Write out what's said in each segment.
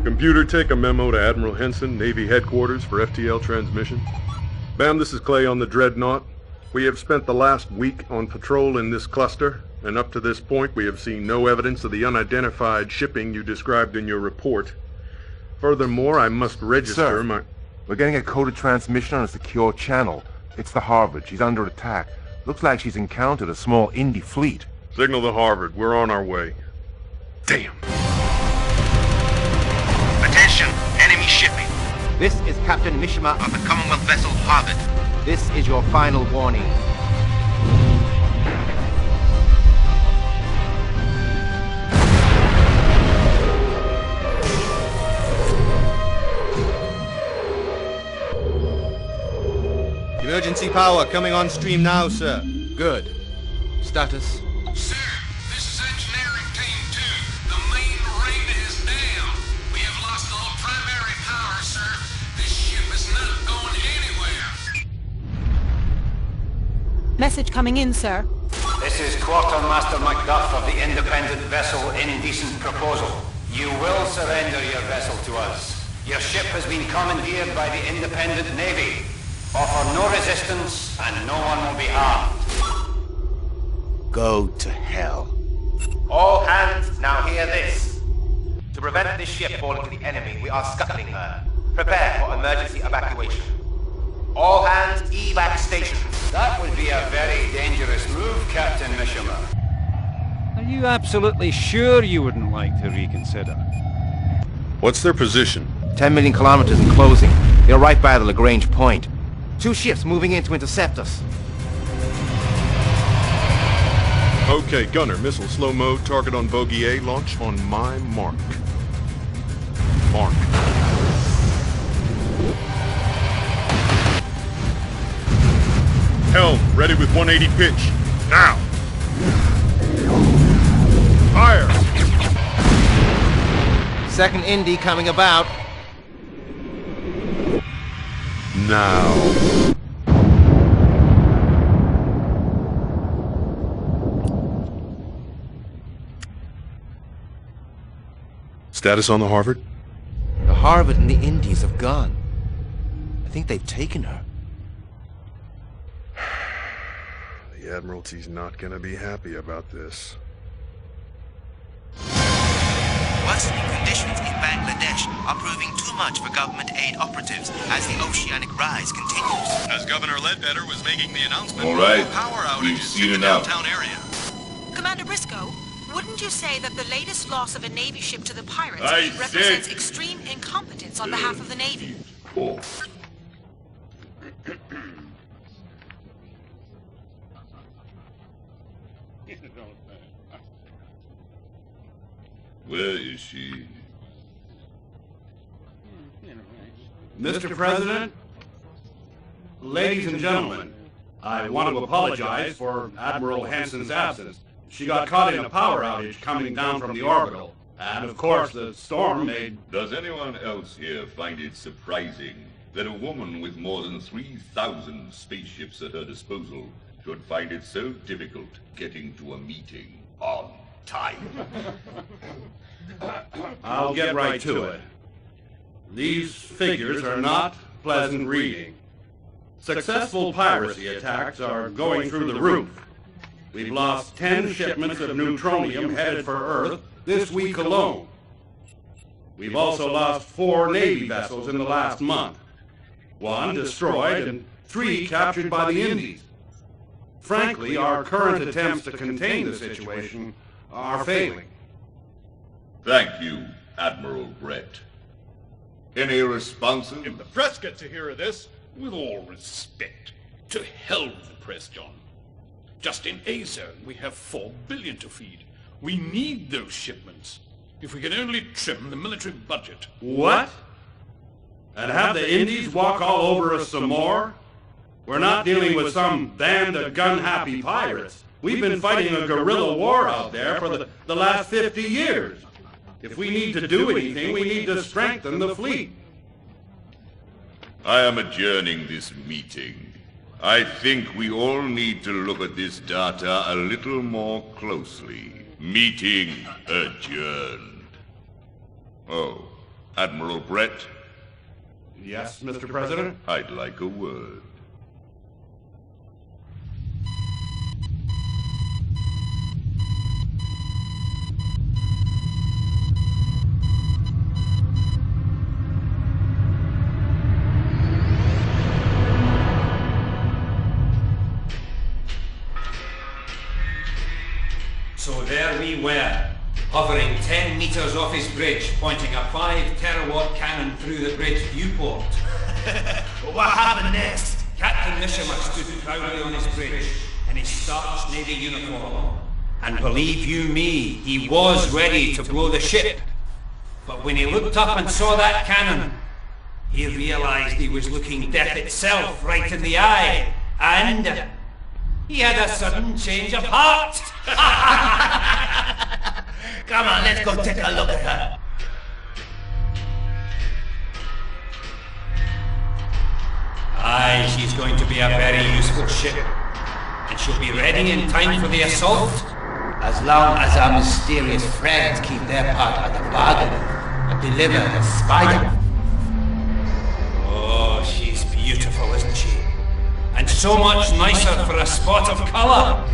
Computer, take a memo to Admiral Henson, Navy Headquarters for FTL transmission. Bam, this is Clay on the Dreadnought. We have spent the last week on patrol in this cluster, and up to this point we have seen no evidence of the unidentified shipping you described in your report. Furthermore, I must register my... We're getting a coded transmission on a secure channel. It's the Harvard. She's under attack. Looks like she's encountered a small Indie fleet. Signal the Harvard. We're on our way. Damn. Attention, enemy shipping. This is Captain Mishima Of the Commonwealth vessel Harvard. This is your final warning. Emergency power coming on stream now, sir. Good. Status? Sir, this is Engineering Team 2. The main ring is down. We have lost all primary power, sir. This ship is not going anywhere. Message coming in, sir. This is Quartermaster Macduff of the independent vessel Indecent Proposal. You will surrender your vessel to us. Your ship has been commandeered by the independent Navy. Offer no resistance, and no one will be harmed. Go to hell. All hands, now hear this. To prevent this ship falling to the enemy, we are scuttling her. Prepare for emergency evacuation. All hands, evac station. That would be a very dangerous move, Captain Mishima. Are you absolutely sure you wouldn't like to reconsider? What's their position? 10 million kilometers and closing. They're right by the Lagrange point. 2 ships moving in to intercept us. Okay, gunner, missile slow mode, target on bogey A, launch on my mark. Mark. Helm, ready with 180 pitch. Now! Fire! Second Indy coming about. Now. Status on the Harvard? The Harvard and the Indies have gone. I think they've taken her. The Admiralty's not gonna be happy about this. Worsening conditions in Bangladesh are proving too much for government aid operatives as the oceanic rise continues. As Governor Ledbetter was making the announcement, all right, power we've outages seen in the enough. downtown area. Commander Briscoe, wouldn't you say that the latest loss of a Navy ship to the pirates I represents said- extreme incompetence on behalf of the Navy? Oh. Where is she? Mr. President, ladies and gentlemen, I want to apologize for Admiral Hanson's absence. She got caught in a power outage coming down from the orbital. And of course, the storm made... Does anyone else here find it surprising that a woman with more than 3,000 spaceships at her disposal should find it so difficult getting to a meeting on time? I'll get right to it. These figures are not pleasant reading. Successful piracy attacks are going through the roof. We've lost 10 shipments of neutronium headed for Earth this week alone. We've also lost 4 Navy vessels in the last month. 1 destroyed and 3 captured by the Indies. Frankly, our current attempts to contain the situation are failing. Thank you, Admiral Brett. Any responses? If the press get to hear of this, with all respect, to hell with the press, John. Just in A-Zone, we have 4 billion to feed. We need those shipments. If we can only trim the military budget. What? And have the Indies walk all over us some more? We're not dealing with some band of gun-happy pirates. We've been fighting a guerrilla war out there for the last 50 years. If we need to do anything, we need to strengthen the fleet. I am adjourning this meeting. I think we all need to look at this data a little more closely. Meeting adjourned. Oh, Admiral Brett? Yes, Mr. President? I'd like a word. So there we were, hovering 10 meters off his bridge, pointing a 5 terawatt cannon through the bridge viewport. What happened next? Captain Nishima stood proudly on his bridge in his starched Navy uniform. And believe you me, he was ready to blow the ship. But when he looked up and saw that cannon, he realized he was looking death itself right in the eye. And he had a sudden change of heart. Come on, let's go take a look at her. Aye, she's going to be a very useful ship. And she'll be ready in time for the assault. As long as our mysterious friends keep their part of the bargain and deliver the spider. Oh, she's beautiful, isn't she? And so much nicer for a spot of color.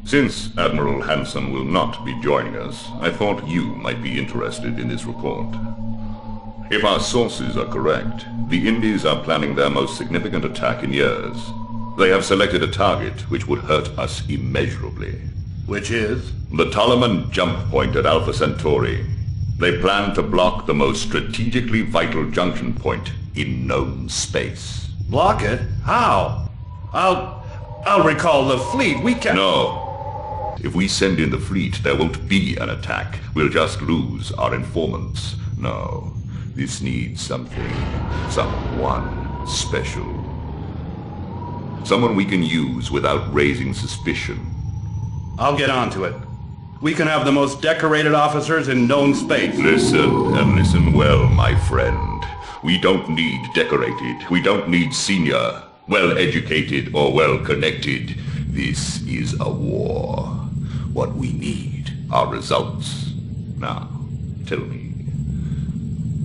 Since Admiral Hansen will not be joining us, I thought you might be interested in this report. If our sources are correct, the Indies are planning their most significant attack in years. They have selected a target which would hurt us immeasurably. Which is? The Tolleman jump point at Alpha Centauri. They plan to block the most strategically vital junction point in known space. Block it? How? I'll recall the fleet. We can... No. If we send in the fleet, there won't be an attack. We'll just lose our informants. No. This needs something. Someone special. Someone we can use without raising suspicion. I'll get onto it. We can have the most decorated officers in known space. Listen, and listen well, my friend. We don't need decorated. We don't need senior, well-educated, or well-connected. This is a war. What we need are results. Now, tell me,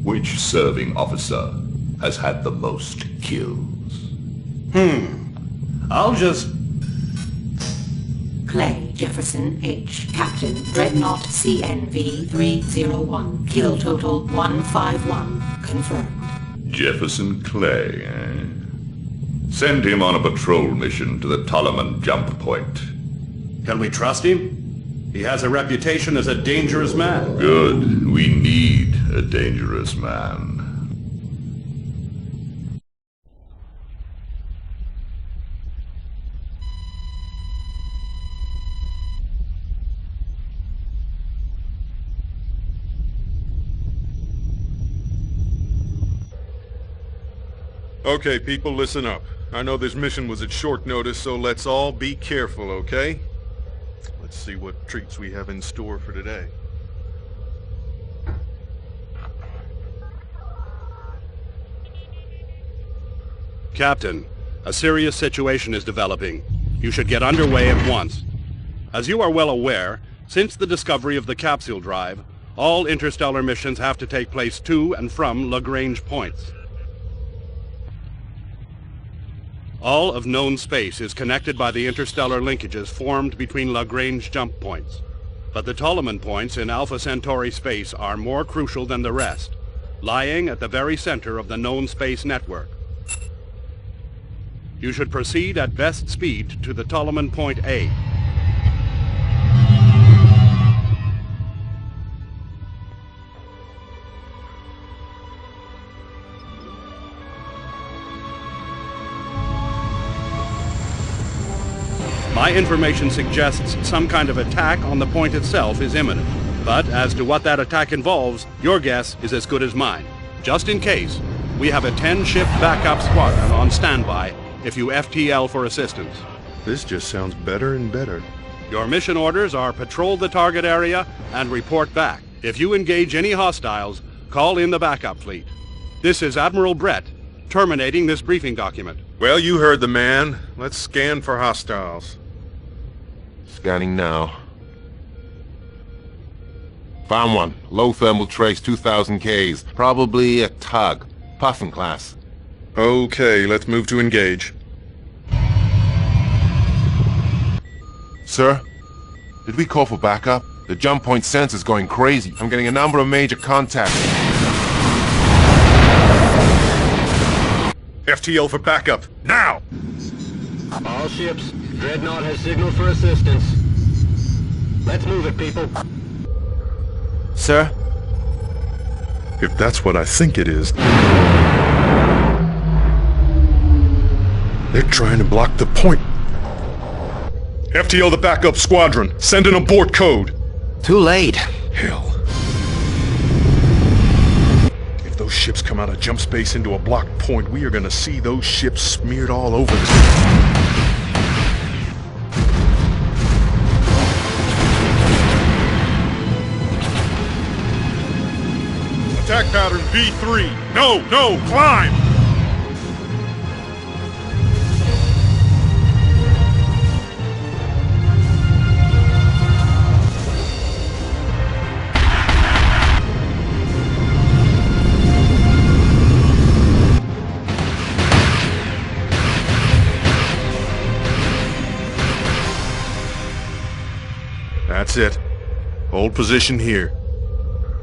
which serving officer has had the most kills? I'll just... Clay Jefferson H. Captain Dreadnought CNV 301. Kill total 151. Confirmed. Jefferson Clay, eh? Send him on a patrol mission to the Tolleman jump point. Can we trust him? He has a reputation as a dangerous man. Good. We need a dangerous man. Okay, people, listen up. I know this mission was at short notice, so let's all be careful, okay? Let's see what treats we have in store for today. Captain, a serious situation is developing. You should get underway at once. As you are well aware, since the discovery of the capsule drive, all interstellar missions have to take place to and from Lagrange points. All of known space is connected by the interstellar linkages formed between Lagrange jump points. But the Tolleman points in Alpha Centauri space are more crucial than the rest, lying at the very center of the known space network. You should proceed at best speed to the Tolleman point A. My information suggests some kind of attack on the point itself is imminent. But as to what that attack involves, your guess is as good as mine. Just in case, we have a 10-ship backup squadron on standby if you FTL for assistance. This just sounds better and better. Your mission orders are patrol the target area and report back. If you engage any hostiles, call in the backup fleet. This is Admiral Brett, terminating this briefing document. Well, you heard the man. Let's scan for hostiles. Scanning now. Found one. Low thermal trace, 2,000 Ks. Probably a tug. Puffin class. Okay, let's move to engage. Sir? Did we call for backup? The jump point sensor's going crazy. I'm getting a number of major contacts. FTL for backup, now! All ships, Dreadnought has signaled for assistance. Let's move it, people. Sir? If that's what I think it is... They're trying to block the point. FTL the backup squadron, send an abort code. Too late. Hell. If those ships come out of jump space into a blocked point, we are gonna see those ships smeared all over the... Attack pattern B3. No, climb! That's it. Hold position here.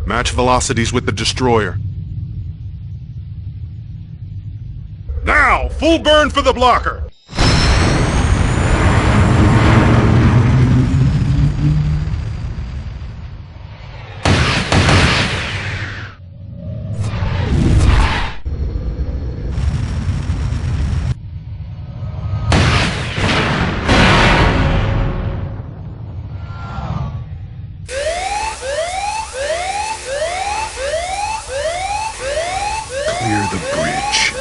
Match velocities with the destroyer. Now, full burn for the blocker! Clear the bridge.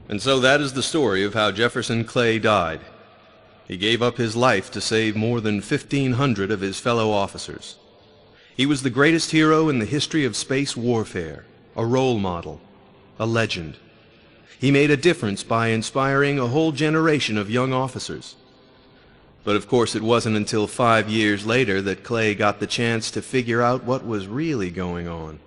And so that is the story of how Jefferson Clay died. He gave up his life to save more than 1,500 of his fellow officers. He was the greatest hero in the history of space warfare, a role model, a legend. He made a difference by inspiring a whole generation of young officers. But of course it wasn't until 5 years later that Clay got the chance to figure out what was really going on.